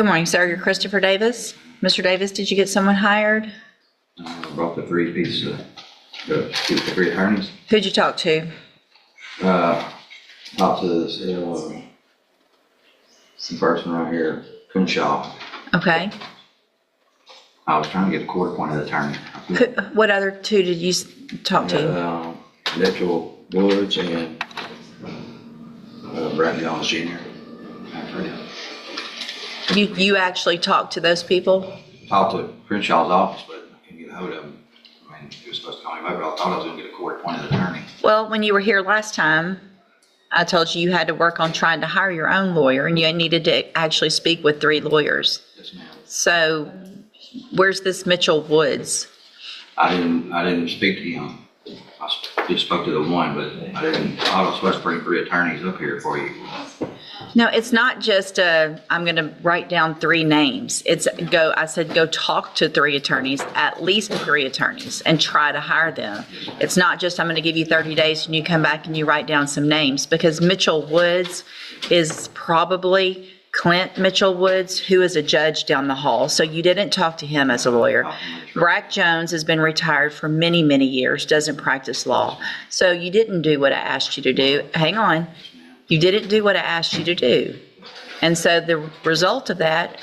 Good morning, sir. You're Christopher Davis. Mr. Davis, did you get someone hired? Brought the three pieces of the three attorneys. Who'd you talk to? Talked to this, the person right here, Crenshaw. Okay. I was trying to get a court-appointed attorney. What other two did you talk to? Mitchell Woods and Brad Jones Jr. You actually talked to those people? Talked to Crenshaw's office, but I couldn't get a hold of him. I mean, he was supposed to call me back, but I thought I was going to get a court-appointed attorney. Well, when you were here last time, I told you had to work on trying to hire your own lawyer, and you needed to actually speak with 3 lawyers. Yes, ma'am. So, where's this Mitchell Woods? I didn't speak to him. I just spoke to the one, but I was supposed to bring 3 attorneys up here for you. No, it's not just I'm going to write down 3 names. I said go talk to 3 attorneys, at least 3 attorneys, and try to hire them. It's not just I'm going to give you 30 days and you come back and you write down some names, because Mitchell Woods is probably Clint Mitchell Woods, who is a judge down the hall. So you didn't talk to him as a lawyer. Brack Jones has been retired for many, many years, doesn't practice law. So you didn't do what I asked you to do. Hang on. You didn't do what I asked you to do. And so the result of that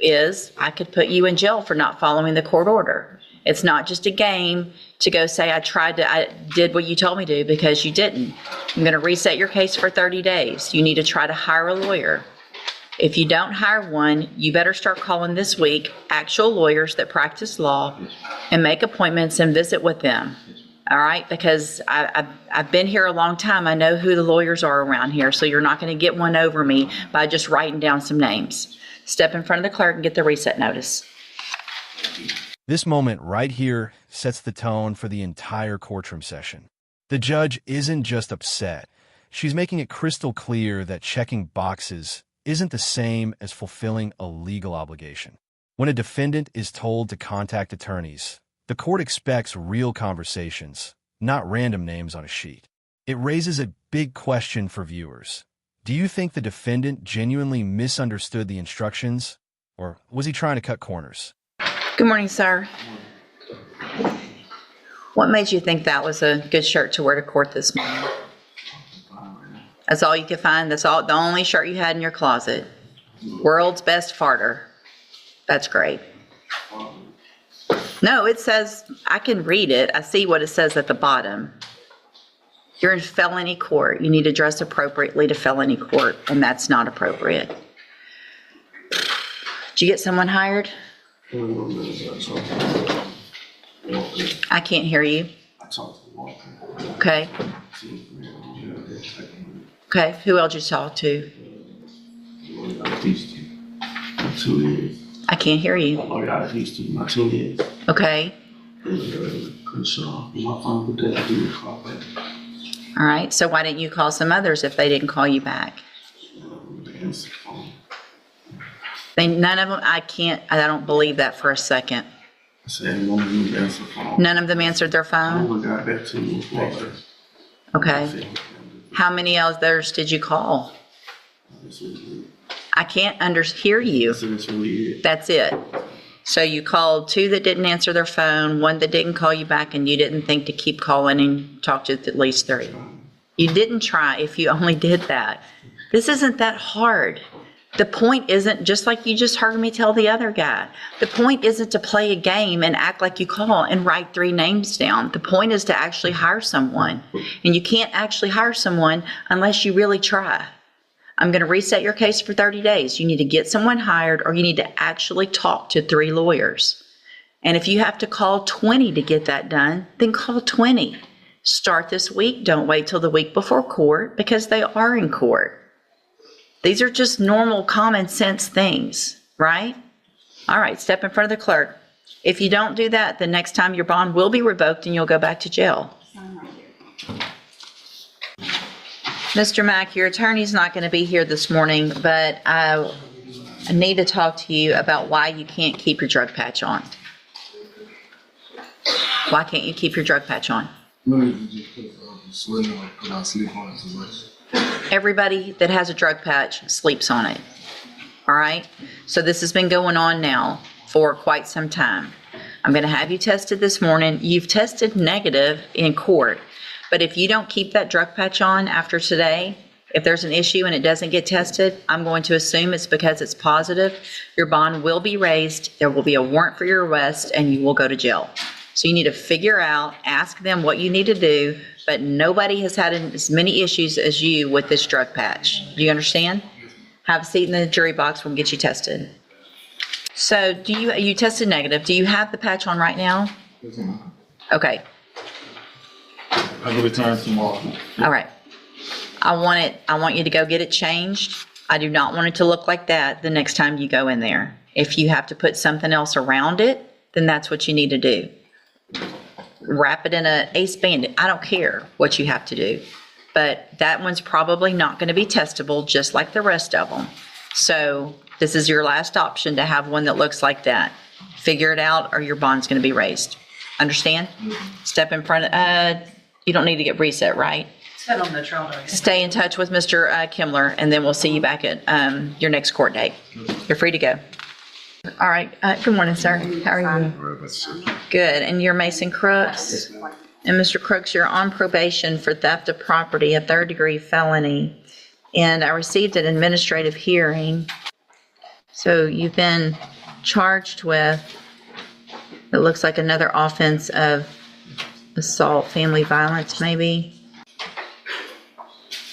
is I could put you in jail for not following the court order. It's not just a game to go say I did what you told me to, because you didn't. I'm going to reset your case for 30 days. You need to try to hire a lawyer. If you don't hire one, you better start calling this week actual lawyers that practice law and make appointments and visit with them. All right, because I've been here a long time. I know who the lawyers are around here, so you're not going to get one over me by just writing down some names. Step in front of the clerk and get the reset notice. This moment right here sets the tone for the entire courtroom session. The judge isn't just upset. She's making it crystal clear that checking boxes isn't the same as fulfilling a legal obligation. When a defendant is told to contact attorneys, the court expects real conversations, not random names on a sheet. It raises a big question for viewers. Do you think the defendant genuinely misunderstood the instructions, or was he trying to cut corners? Good morning, sir. What made you think that was a good shirt to wear to court this morning? That's all you could find? That's all, the only shirt you had in your closet? World's best farter. That's great. No, it says, I can read it. I see what it says at the bottom. You're in felony court. You need to dress appropriately to felony court, and that's not appropriate. Did you get someone hired? I can't hear you. Okay. Okay, who else you talk to? I can't hear you. Okay. All right, so why didn't you call some others if they didn't call you back? None of them, I don't believe that for a second. None of them answered their phone? Okay. How many others did you call? I can't hear you. That's it. So you called 2 that didn't answer their phone, 1 that didn't call you back, and you didn't think to keep calling and talk to at least 3. You didn't try if you only did that. This isn't that hard. The point isn't, just like you just heard me tell the other guy, the point isn't to play a game and act like you call and write 3 names down. The point is to actually hire someone. And you can't actually hire someone unless you really try. I'm going to reset your case for 30 days. You need to get someone hired, or you need to actually talk to 3 lawyers. And if you have to call 20 to get that done, then call 20. Start this week. Don't wait till the week before court, because they are in court. These are just normal common sense things, right? All right, step in front of the clerk. If you don't do that, the next time your bond will be revoked and you'll go back to jail. Mr. Mack, your attorney's not going to be here this morning, but I need to talk to you about why you can't keep your drug patch on. Why can't you keep your drug patch on? Everybody that has a drug patch sleeps on it. All right? So this has been going on now for quite some time. I'm going to have you tested this morning. You've tested negative in court, but if you don't keep that drug patch on after today, if there's an issue and it doesn't get tested, I'm going to assume it's because it's positive. Your bond will be raised, there will be a warrant for your arrest, and you will go to jail. So you need to figure out, ask them what you need to do, but nobody has had as many issues as you with this drug patch. Do you understand? Have a seat in the jury box, we'll get you tested. So you tested negative. Do you have the patch on right now? Okay. I will return tomorrow. All right. I want you to go get it changed. I do not want it to look like that the next time you go in there. If you have to put something else around it, then that's what you need to do. Wrap it in a ace bandit. I don't care what you have to do. But that one's probably not going to be testable just like the rest of them. So this is your last option to have one that looks like that. Figure it out or your bond's going to be raised. Understand? Step in front of, you don't need to get reset, right? On the trial day. Stay in touch with Mr. Kimler, and then we'll see you back at your next court date. You're free to go. All right. Good morning, sir. How are you? Good. And you're Mason Crooks? And Mr. Crooks, you're on probation for theft of property, a third-degree felony. And I received an administrative hearing. So you've been charged with, it looks like another offense of assault, family violence, maybe?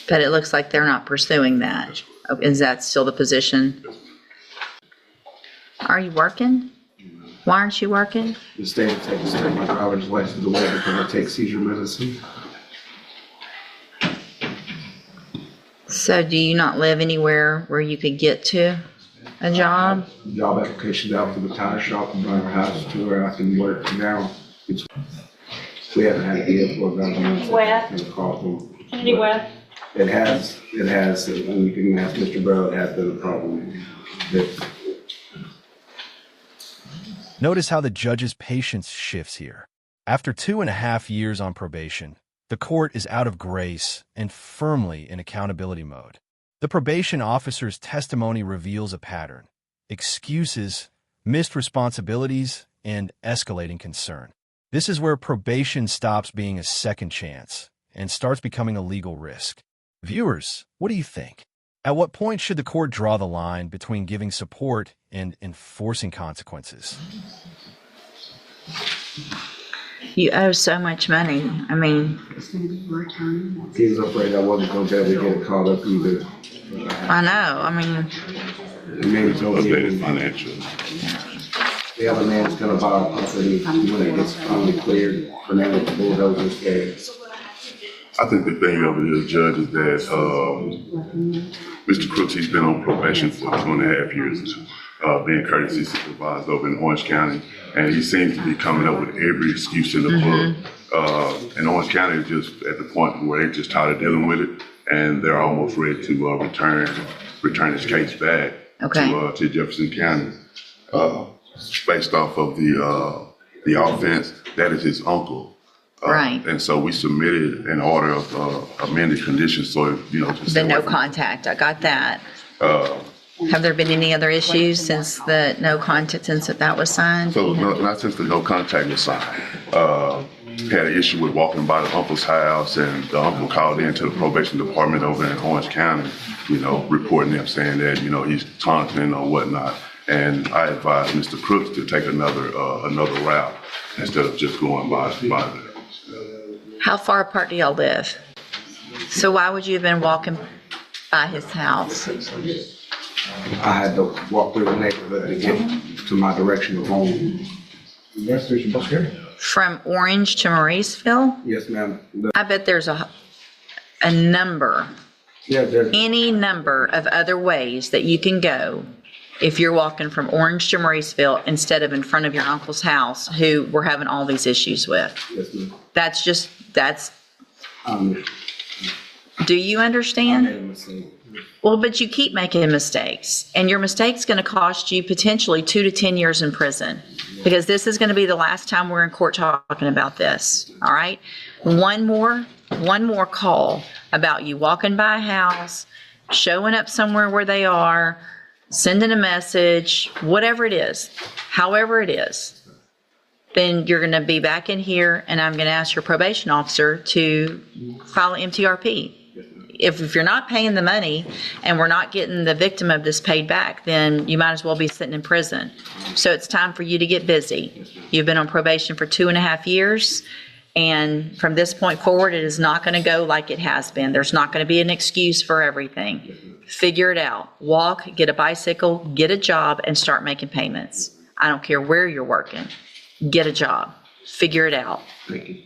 But it looks like they're not pursuing that. Is that still the position? Are you working? Why aren't you working? The state of Texas took my driver's license away because I take seizure medicine. So do you not live anywhere where you could get to a job? Job applications out for the tire shop and driver house to where I can work now. We haven't had a vehicle government. Anywhere. It has, and we can ask Mr. Bro, it has been a problem. Notice how the judge's patience shifts here. After 2.5 years on probation, the court is out of grace and firmly in accountability mode. The probation officer's testimony reveals a pattern: excuses, missed responsibilities, and escalating concern. This is where probation stops being a second chance and starts becoming a legal risk. Viewers, what do you think? At what point should the court draw the line between giving support and enforcing consequences? You owe so much money. I mean, He was afraid I wasn't going to be able to get caught up either. I know. I mean, The man told me Financial. the other man's going to buy our property when it gets finally cleared for now with the bulldozers there. I think the thing of it is, Judge, is that Mr. Crooks, he's been on probation for 2.5 years, being courtesy supervised over in Orange County, and he seems to be coming up with every excuse in the book. And Orange County is just at the point where they're just tired of dealing with it, and they're almost ready to return his case back to Jefferson County, based off of the offense. That is his uncle. right. And so we submitted an order of amended conditions, so, just The no contact. I got that. Have there been any other issues since the no contact, since that was signed? So not since the no contact was signed. Had an issue with walking by the uncle's house, and the uncle called into the probation department over in Orange County, reporting them, saying that, he's taunting or whatnot. And I advised Mr. Crooks to take another route instead of just going by there. How far apart do y'all live? So why would you have been walking by his house? I had to walk through the neighborhood to get to my direction of home. From Orange to Mauriceville? Yes, ma'am. I bet there's a number, There's any number of other ways that you can go if you're walking from Orange to Mauriceville instead of in front of your uncle's house, who we're having all these issues with. yes, ma'am. That's, Um, do you I understand? made a mistake. Well, but you keep making mistakes, and your mistake's going to cost you potentially 2 to 10 years in prison, because this is going to be the last time we're in court talking about this, all right? One more call about you walking by a house, showing up somewhere where they are, sending a message, whatever it is, however it is, then you're going to be back in here and I'm going to ask your probation officer to file an MTRP. If you're not paying the money and we're not getting the victim of this paid back, then you might as well be sitting in prison. So it's time for you to get busy. You've been on probation for 2.5 years. And from this point forward, it is not going to go like it has been. There's not going to be an excuse for everything. Figure it out. Walk, get a bicycle, get a job, and start making payments. I don't care where you're working. Get a job. Figure it out. Thank you.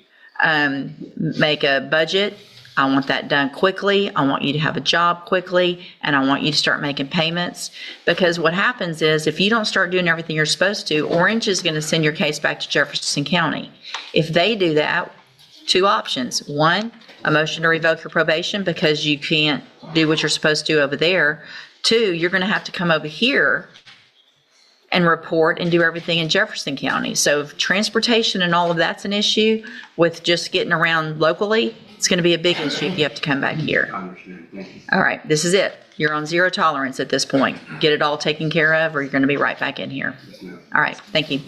Make a budget. I want that done quickly. I want you to have a job quickly, and I want you to start making payments. Because what happens is if you don't start doing everything you're supposed to, Orange is going to send your case back to Jefferson County. If they do that, 2 options. 1, a motion to revoke your probation because you can't do what you're supposed to do over there. 2, you're going to have to come over here and report and do everything in Jefferson County. So if transportation and all of that's an issue with just getting around locally, it's going to be a big issue if you have to come back here. I understand. Thank you. All right, this is it. You're on 0 tolerance at this point. Get it all taken care of or you're going to be right back in here. All right, thank you.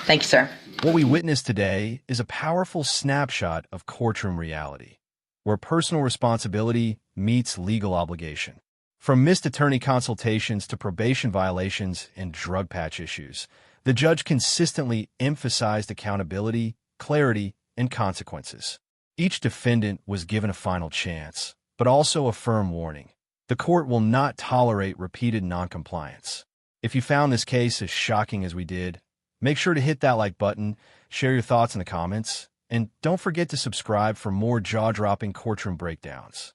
Thank you, sir. What we witnessed today is a powerful snapshot of courtroom reality, where personal responsibility meets legal obligation. From missed attorney consultations to probation violations and drug patch issues, the judge consistently emphasized accountability, clarity, and consequences. Each defendant was given a final chance, but also a firm warning. The court will not tolerate repeated noncompliance. If you found this case as shocking as we did, make sure to hit that like button, share your thoughts in the comments, and don't forget to subscribe for more jaw-dropping courtroom breakdowns.